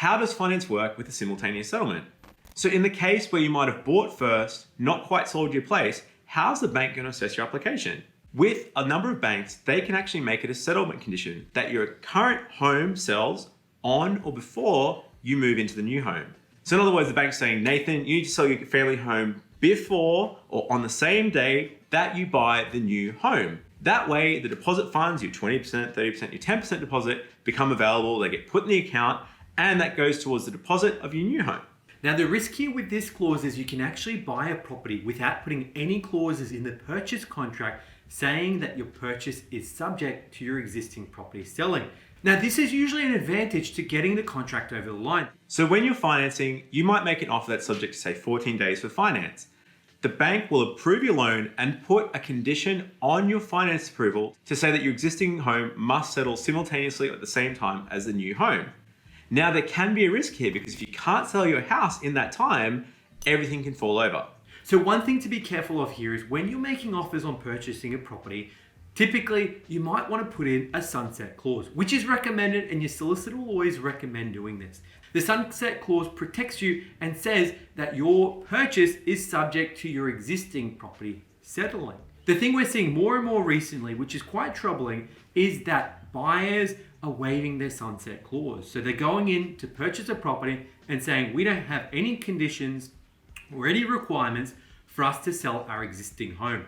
how does finance work with a simultaneous settlement? So in the case where you might have bought first, not quite sold your place, how's the bank going to assess your application? With a number of banks, they can actually make it a settlement condition that your current home sells on or before you move into the new home. So in other words, the bank's saying, Nathan, you need to sell your family home before or on the same day that you buy the new home. That way, the deposit funds, your 20%, 30%, your 10% deposit become available, they get put in the account, and that goes towards the deposit of your new home. Now, the risk here with this clause is you can actually buy a property without putting any clauses in the purchase contract saying that your purchase is subject to your existing property selling. Now, this is usually an advantage to getting the contract over the line. So when you're financing, you might make an offer that's subject to say 14 days for finance. The bank will approve your loan and put a condition on your finance approval to say that your existing home must settle simultaneously at the same time as the new home. Now, there can be a risk here because if you can't sell your house in that time, everything can fall over. So one thing to be careful of here is when you're making offers on purchasing a property, typically you might want to put in a sunset clause, which is recommended, and your solicitor will always recommend doing this. The sunset clause protects you and says that your purchase is subject to your existing property settling. The thing we're seeing more and more recently, which is quite troubling, is that buyers are waiving their sunset clause. So they're going in to purchase a property and saying, we don't have any conditions or any requirements for us to sell our existing home.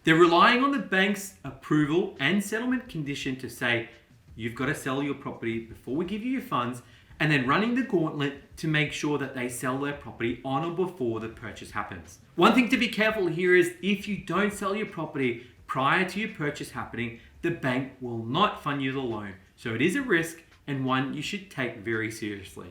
They're relying on the bank's approval and settlement condition to say, you've got to sell your property before we give you your funds, and then running the gauntlet to make sure that they sell their property on or before the purchase happens. One thing to be careful here is if you don't sell your property prior to your purchase happening, the bank will not fund you the loan. So it is a risk and one you should take very seriously.